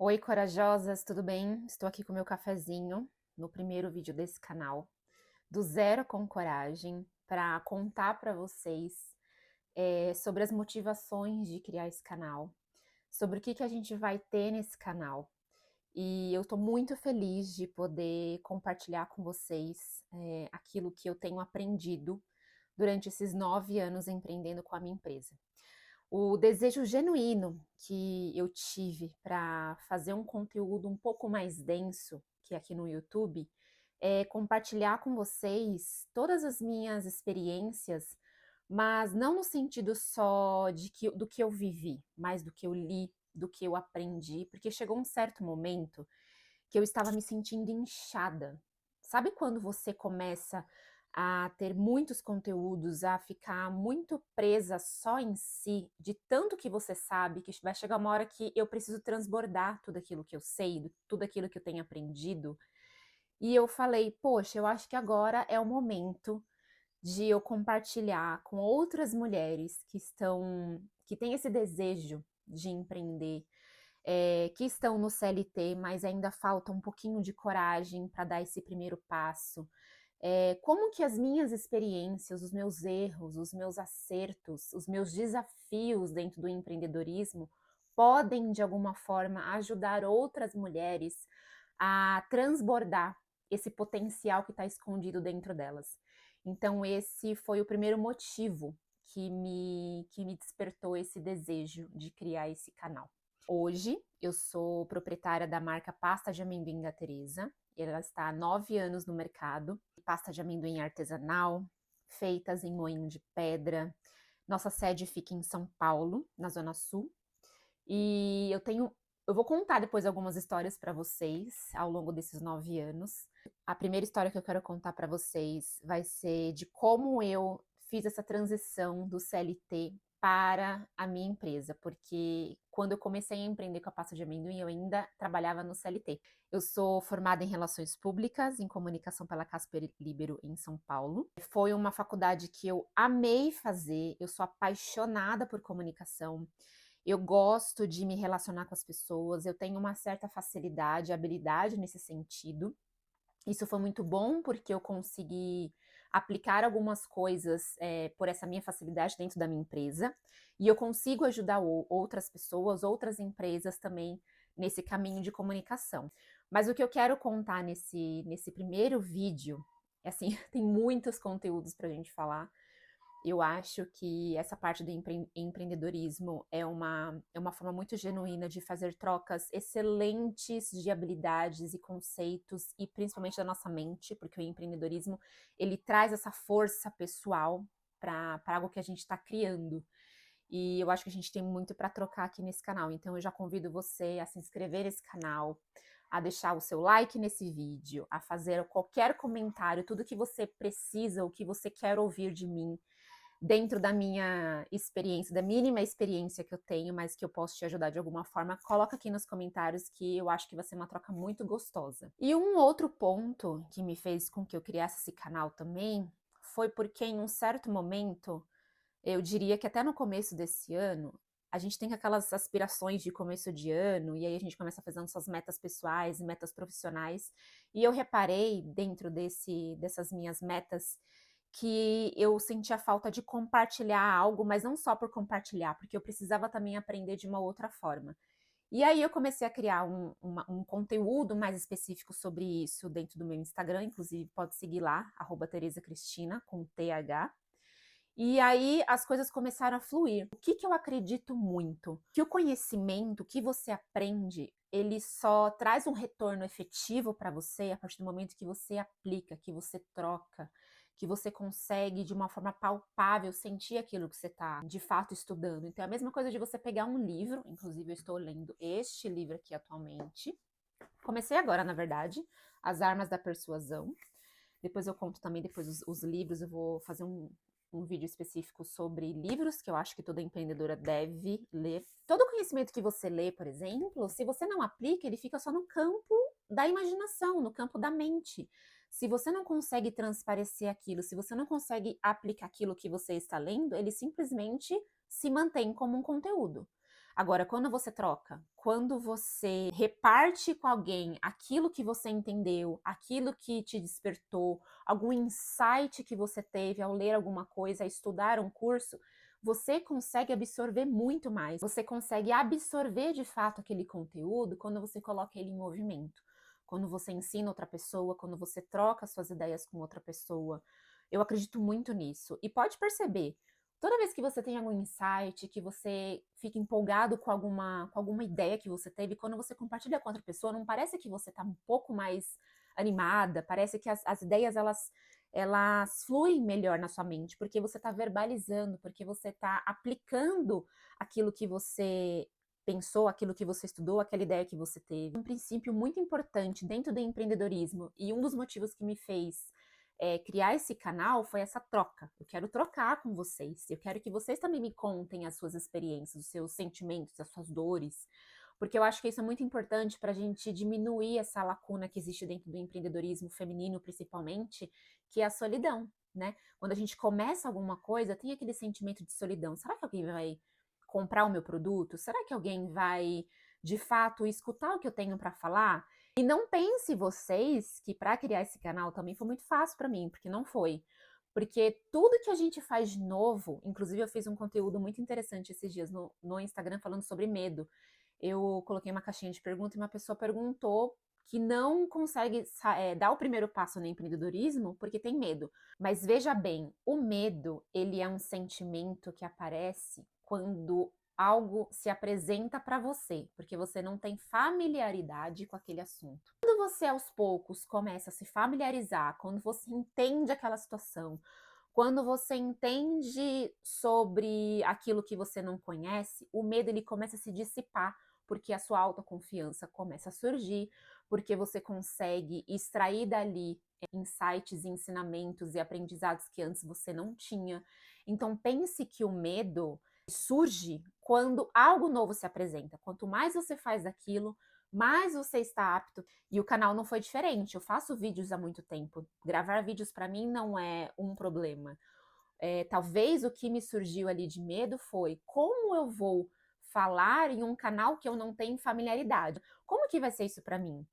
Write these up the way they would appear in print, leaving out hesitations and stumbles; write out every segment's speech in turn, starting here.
Oi, corajosas, tudo bem? Estou aqui com meu cafezinho no primeiro vídeo desse canal, do Zero com Coragem, para contar para vocês sobre as motivações de criar esse canal, sobre o que a gente vai ter nesse canal. E eu estou muito feliz de poder compartilhar com vocês aquilo que eu tenho aprendido durante esses 9 anos empreendendo com a minha empresa. O desejo genuíno que eu tive para fazer um conteúdo um pouco mais denso que aqui no YouTube é compartilhar com vocês todas as minhas experiências, mas não no sentido só do que eu vivi, mas do que eu li, do que eu aprendi, porque chegou um certo momento que eu estava me sentindo inchada. Sabe quando você começa a ter muitos conteúdos, a ficar muito presa só em si, de tanto que você sabe, que vai chegar uma hora que eu preciso transbordar tudo aquilo que eu sei, tudo aquilo que eu tenho aprendido. E eu falei, poxa, eu acho que agora é o momento de eu compartilhar com outras mulheres que têm esse desejo de empreender, que estão no CLT, mas ainda falta um pouquinho de coragem para dar esse primeiro passo. Como que as minhas experiências, os meus erros, os meus acertos, os meus desafios dentro do empreendedorismo podem, de alguma forma, ajudar outras mulheres a transbordar esse potencial que está escondido dentro delas. Então, esse foi o primeiro motivo que me despertou esse desejo de criar esse canal. Hoje, eu sou proprietária da marca Pasta de Amendoim da Teresa. Ela está há 9 anos no mercado. Pasta de amendoim artesanal, feitas em moinho de pedra. Nossa sede fica em São Paulo, na Zona Sul. E eu vou contar depois algumas histórias para vocês ao longo desses 9 anos. A primeira história que eu quero contar para vocês vai ser de como eu fiz essa transição do CLT para a minha empresa, porque quando eu comecei a empreender com a pasta de amendoim, eu ainda trabalhava no CLT. Eu sou formada em Relações Públicas, em Comunicação pela Casper Libero, em São Paulo. Foi uma faculdade que eu amei fazer, eu sou apaixonada por comunicação. Eu gosto de me relacionar com as pessoas, eu tenho uma certa facilidade, habilidade nesse sentido. Isso foi muito bom porque eu consegui aplicar algumas coisas por essa minha facilidade dentro da minha empresa e eu consigo ajudar outras pessoas, outras empresas também nesse caminho de comunicação. Mas o que eu quero contar nesse primeiro vídeo, é assim, tem muitos conteúdos para a gente falar. Eu acho que essa parte do empreendedorismo é uma forma muito genuína de fazer trocas excelentes de habilidades e conceitos, e principalmente da nossa mente, porque o empreendedorismo, ele traz essa força pessoal para algo que a gente está criando. E eu acho que a gente tem muito para trocar aqui nesse canal. Então eu já convido você a se inscrever nesse canal, a deixar o seu like nesse vídeo, a fazer qualquer comentário, tudo que você precisa, o que você quer ouvir de mim, dentro da minha experiência, da mínima experiência que eu tenho, mas que eu posso te ajudar de alguma forma, coloca aqui nos comentários que eu acho que vai ser uma troca muito gostosa. E um outro ponto que me fez com que eu criasse esse canal também foi porque em um certo momento, eu diria que até no começo desse ano, a gente tem aquelas aspirações de começo de ano, e aí a gente começa fazendo suas metas pessoais, metas profissionais, e eu reparei dentro dessas minhas metas que eu sentia falta de compartilhar algo, mas não só por compartilhar, porque eu precisava também aprender de uma outra forma. E aí eu comecei a criar um conteúdo mais específico sobre isso dentro do meu Instagram, inclusive pode seguir lá, @TeresaCristina, com TH. E aí as coisas começaram a fluir. O que eu acredito muito? Que o conhecimento que você aprende, ele só traz um retorno efetivo para você a partir do momento que você aplica, que você troca, que você consegue de uma forma palpável sentir aquilo que você está de fato estudando. Então é a mesma coisa de você pegar um livro, inclusive eu estou lendo este livro aqui atualmente. Comecei agora, na verdade, As Armas da Persuasão. Depois eu conto também, depois os livros, eu vou fazer um vídeo específico sobre livros que eu acho que toda empreendedora deve ler. Todo conhecimento que você lê, por exemplo, se você não aplica, ele fica só no campo da imaginação, no campo da mente. Se você não consegue transparecer aquilo, se você não consegue aplicar aquilo que você está lendo, ele simplesmente se mantém como um conteúdo. Agora, quando você troca, quando você reparte com alguém aquilo que você entendeu, aquilo que te despertou, algum insight que você teve ao ler alguma coisa, a estudar um curso, você consegue absorver muito mais. Você consegue absorver de fato aquele conteúdo quando você coloca ele em movimento. Quando você ensina outra pessoa, quando você troca suas ideias com outra pessoa. Eu acredito muito nisso. E pode perceber, toda vez que você tem algum insight, que você fica empolgado com alguma ideia que você teve, quando você compartilha com outra pessoa, não parece que você está um pouco mais animada, parece que as ideias elas fluem melhor na sua mente, porque você está verbalizando, porque você está aplicando aquilo que você pensou, aquilo que você estudou, aquela ideia que você teve. Um princípio muito importante dentro do empreendedorismo e um dos motivos que me fez criar esse canal foi essa troca. Eu quero trocar com vocês. Eu quero que vocês também me contem as suas experiências, os seus sentimentos, as suas dores. Porque eu acho que isso é muito importante para a gente diminuir essa lacuna que existe dentro do empreendedorismo feminino, principalmente, que é a solidão, né? Quando a gente começa alguma coisa, tem aquele sentimento de solidão. Será que alguém vai comprar o meu produto? Será que alguém vai, de fato, escutar o que eu tenho para falar? E não pense vocês que para criar esse canal também foi muito fácil para mim, porque não foi. Porque tudo que a gente faz de novo, inclusive eu fiz um conteúdo muito interessante esses dias no Instagram falando sobre medo. Eu coloquei uma caixinha de pergunta e uma pessoa perguntou que não consegue dar o primeiro passo no empreendedorismo porque tem medo. Mas veja bem, o medo, ele é um sentimento que aparece quando algo se apresenta para você, porque você não tem familiaridade com aquele assunto. Quando você aos poucos começa a se familiarizar, quando você entende aquela situação, quando você entende sobre aquilo que você não conhece, o medo ele começa a se dissipar, porque a sua autoconfiança começa a surgir, porque você consegue extrair dali insights, ensinamentos e aprendizados que antes você não tinha. Então pense que o medo surge quando algo novo se apresenta. Quanto mais você faz aquilo, mais você está apto. E o canal não foi diferente. Eu faço vídeos há muito tempo. Gravar vídeos para mim não é um problema. Talvez o que me surgiu ali de medo foi como eu vou falar em um canal que eu não tenho familiaridade. Como que vai ser isso para mim?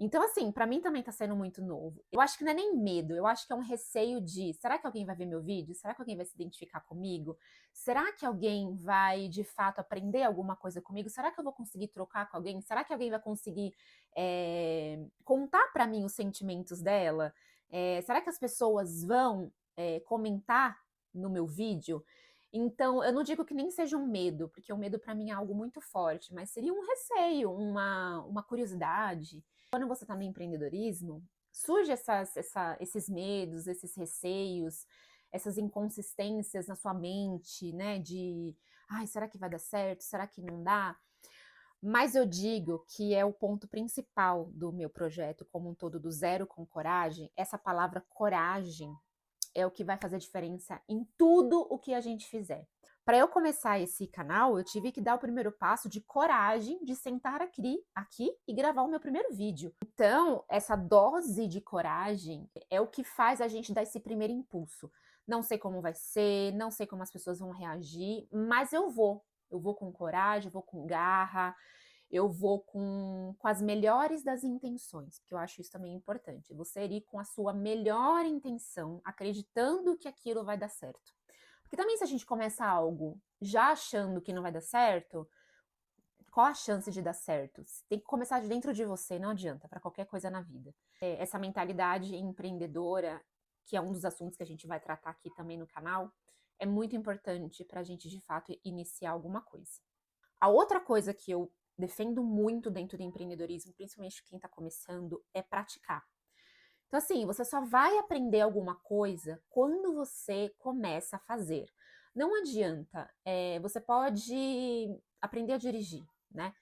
Então, assim, para mim também tá sendo muito novo. Eu acho que não é nem medo, eu acho que é um receio de: será que alguém vai ver meu vídeo? Será que alguém vai se identificar comigo? Será que alguém vai de fato aprender alguma coisa comigo? Será que eu vou conseguir trocar com alguém? Será que alguém vai conseguir contar para mim os sentimentos dela? Será que as pessoas vão comentar no meu vídeo? Então, eu não digo que nem seja um medo, porque o medo para mim é algo muito forte, mas seria um receio, uma curiosidade. Quando você está no empreendedorismo, surge esses medos, esses receios, essas inconsistências na sua mente, né? De, ai, será que vai dar certo? Será que não dá? Mas eu digo que é o ponto principal do meu projeto como um todo, do Zero com Coragem. Essa palavra coragem é o que vai fazer diferença em tudo o que a gente fizer. Para eu começar esse canal, eu tive que dar o primeiro passo de coragem de sentar aqui e gravar o meu primeiro vídeo. Então, essa dose de coragem é o que faz a gente dar esse primeiro impulso. Não sei como vai ser, não sei como as pessoas vão reagir, mas eu vou. Eu vou com coragem, eu vou com garra, eu vou com as melhores das intenções, porque eu acho isso também importante. Você ir com a sua melhor intenção, acreditando que aquilo vai dar certo. Porque também se a gente começa algo já achando que não vai dar certo, qual a chance de dar certo? Tem que começar de dentro de você, não adianta, para qualquer coisa na vida. Essa mentalidade empreendedora, que é um dos assuntos que a gente vai tratar aqui também no canal, é muito importante para a gente de fato iniciar alguma coisa. A outra coisa que eu defendo muito dentro do empreendedorismo, principalmente quem está começando, é praticar. Então, assim, você só vai aprender alguma coisa quando você começa a fazer. Não adianta, você pode aprender a dirigir, né?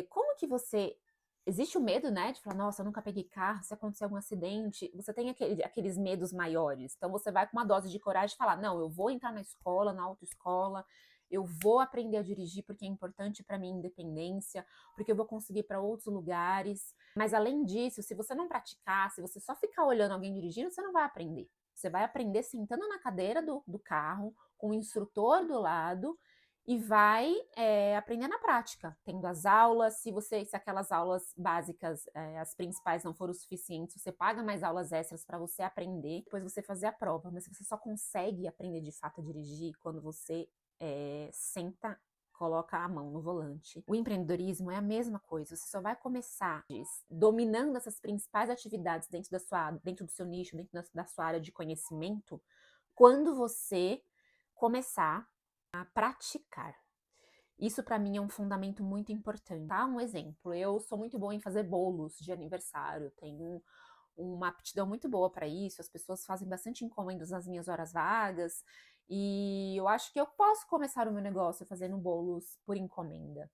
Como que você. Existe o medo, né, de falar, nossa, eu nunca peguei carro, se acontecer algum acidente, você tem aqueles medos maiores. Então, você vai com uma dose de coragem e falar, não, eu vou entrar na escola, na autoescola, eu vou aprender a dirigir porque é importante para minha independência, porque eu vou conseguir para outros lugares. Mas além disso, se você não praticar, se você só ficar olhando alguém dirigindo, você não vai aprender. Você vai aprender sentando na cadeira do carro, com o instrutor do lado e vai aprender na prática, tendo as aulas. Se aquelas aulas básicas, as principais não foram suficientes, você paga mais aulas extras para você aprender, depois você fazer a prova. Mas você só consegue aprender de fato a dirigir quando você senta, coloca a mão no volante. O empreendedorismo é a mesma coisa, você só vai começar dominando essas principais atividades dentro do seu nicho, dentro da sua área de conhecimento, quando você começar a praticar. Isso para mim é um fundamento muito importante, tá? Um exemplo, eu sou muito boa em fazer bolos de aniversário, tenho uma aptidão muito boa para isso, as pessoas fazem bastante encomendas nas minhas horas vagas, e eu acho que eu posso começar o meu negócio fazendo bolos por encomenda.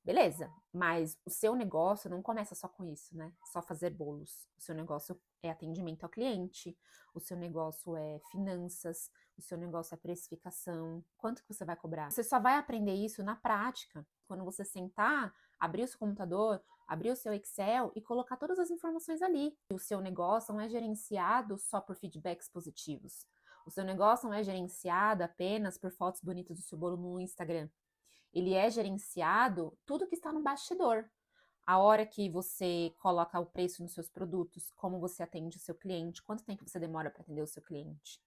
Beleza, mas o seu negócio não começa só com isso, né? Só fazer bolos. O seu negócio é atendimento ao cliente, o seu negócio é finanças, o seu negócio é precificação. Quanto que você vai cobrar? Você só vai aprender isso na prática, quando você sentar, abrir o seu computador, abrir o seu Excel e colocar todas as informações ali. O seu negócio não é gerenciado só por feedbacks positivos. O seu negócio não é gerenciado apenas por fotos bonitas do seu bolo no Instagram. Ele é gerenciado tudo que está no bastidor. A hora que você coloca o preço nos seus produtos, como você atende o seu cliente, quanto tempo você demora para atender o seu cliente.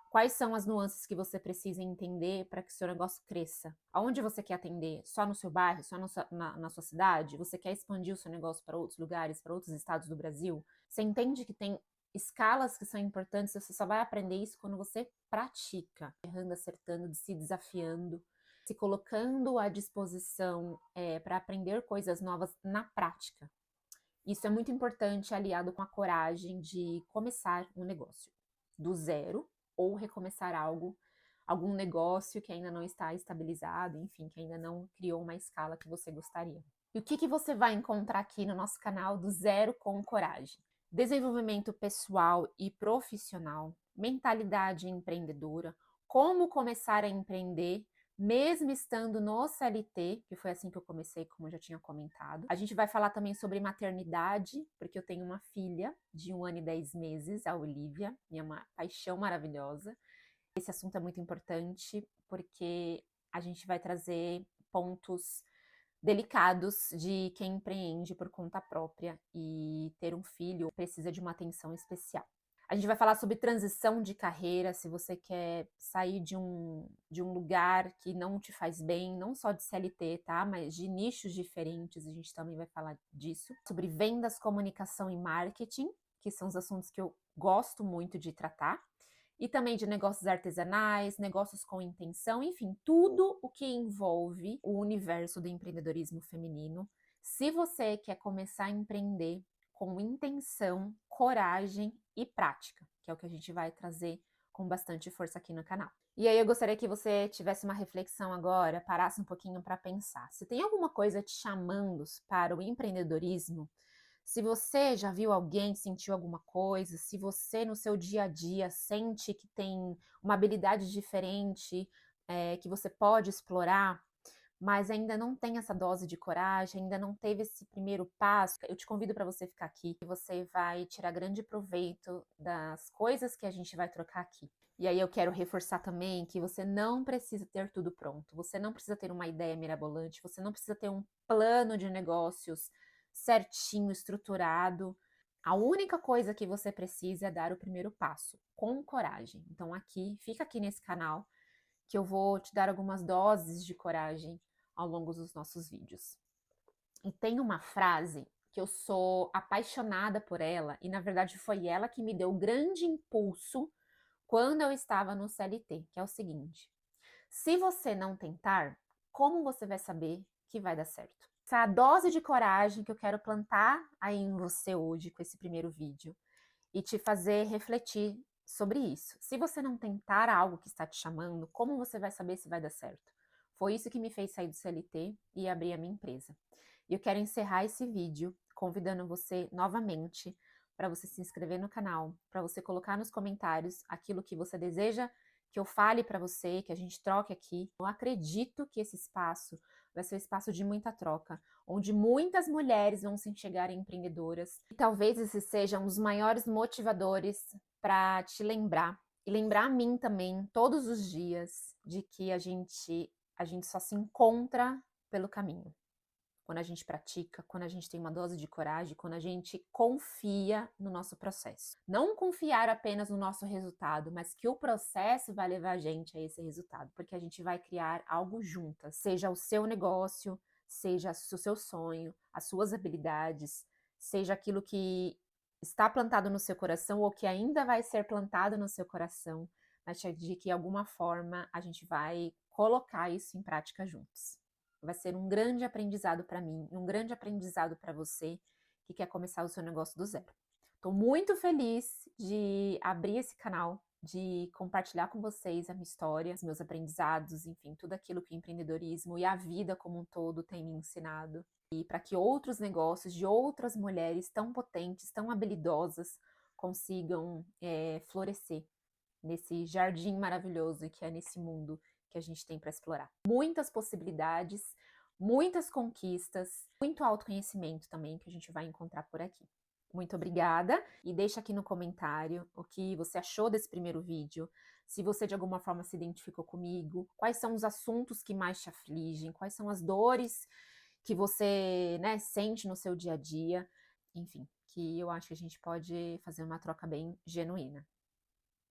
Quais são as nuances que você precisa entender para que o seu negócio cresça? Aonde você quer atender? Só no seu bairro? Só na sua cidade? Você quer expandir o seu negócio para outros lugares, para outros estados do Brasil? Você entende que tem escalas que são importantes, você só vai aprender isso quando você pratica, errando, acertando, se desafiando, se colocando à disposição para aprender coisas novas na prática. Isso é muito importante, aliado com a coragem de começar um negócio do zero ou recomeçar algum negócio que ainda não está estabilizado, enfim, que ainda não criou uma escala que você gostaria. E o que você vai encontrar aqui no nosso canal do Zero com Coragem? Desenvolvimento pessoal e profissional, mentalidade empreendedora, como começar a empreender mesmo estando no CLT, que foi assim que eu comecei, como eu já tinha comentado. A gente vai falar também sobre maternidade, porque eu tenho uma filha de 1 ano e 10 meses, a Olivia, minha paixão maravilhosa. Esse assunto é muito importante, porque a gente vai trazer pontos delicados de quem empreende por conta própria, e ter um filho precisa de uma atenção especial. A gente vai falar sobre transição de carreira, se você quer sair de um lugar que não te faz bem, não só de CLT, tá? Mas de nichos diferentes, a gente também vai falar disso. Sobre vendas, comunicação e marketing, que são os assuntos que eu gosto muito de tratar. E também de negócios artesanais, negócios com intenção, enfim, tudo o que envolve o universo do empreendedorismo feminino. Se você quer começar a empreender com intenção, coragem e prática, que é o que a gente vai trazer com bastante força aqui no canal. E aí eu gostaria que você tivesse uma reflexão agora, parasse um pouquinho para pensar. Se tem alguma coisa te chamando para o empreendedorismo, se você já viu alguém, sentiu alguma coisa, se você no seu dia a dia sente que tem uma habilidade diferente, que você pode explorar, mas ainda não tem essa dose de coragem, ainda não teve esse primeiro passo, eu te convido para você ficar aqui, que você vai tirar grande proveito das coisas que a gente vai trocar aqui. E aí eu quero reforçar também que você não precisa ter tudo pronto, você não precisa ter uma ideia mirabolante, você não precisa ter um plano de negócios certinho, estruturado. A única coisa que você precisa é dar o primeiro passo, com coragem. Então fica aqui nesse canal, que eu vou te dar algumas doses de coragem ao longo dos nossos vídeos. E tem uma frase que eu sou apaixonada por ela, e na verdade foi ela que me deu grande impulso quando eu estava no CLT, que é o seguinte: se você não tentar, como você vai saber que vai dar certo? Essa é a dose de coragem que eu quero plantar aí em você hoje com esse primeiro vídeo e te fazer refletir sobre isso. Se você não tentar algo que está te chamando, como você vai saber se vai dar certo? Foi isso que me fez sair do CLT e abrir a minha empresa. E eu quero encerrar esse vídeo convidando você novamente para você se inscrever no canal, para você colocar nos comentários aquilo que você deseja que eu fale para você, que a gente troque aqui. Eu acredito que esse espaço vai ser um espaço de muita troca, onde muitas mulheres vão se enxergarem empreendedoras. E talvez esses sejam os maiores motivadores para te lembrar, e lembrar a mim também, todos os dias, de que a gente a gente só se encontra pelo caminho. Quando a gente pratica, quando a gente tem uma dose de coragem, quando a gente confia no nosso processo. Não confiar apenas no nosso resultado, mas que o processo vai levar a gente a esse resultado, porque a gente vai criar algo juntas, seja o seu negócio, seja o seu sonho, as suas habilidades, seja aquilo que está plantado no seu coração ou que ainda vai ser plantado no seu coração, mas de que de alguma forma a gente vai colocar isso em prática juntos. Vai ser um grande aprendizado para mim e um grande aprendizado para você que quer começar o seu negócio do zero. Estou muito feliz de abrir esse canal, de compartilhar com vocês a minha história, os meus aprendizados, enfim, tudo aquilo que o empreendedorismo e a vida como um todo tem me ensinado. E para que outros negócios de outras mulheres tão potentes, tão habilidosas, consigam florescer nesse jardim maravilhoso que é nesse mundo que a gente tem para explorar. Muitas possibilidades, muitas conquistas, muito autoconhecimento também que a gente vai encontrar por aqui. Muito obrigada e deixa aqui no comentário o que você achou desse primeiro vídeo, se você de alguma forma se identificou comigo, quais são os assuntos que mais te afligem, quais são as dores que você, né, sente no seu dia a dia, enfim, que eu acho que a gente pode fazer uma troca bem genuína.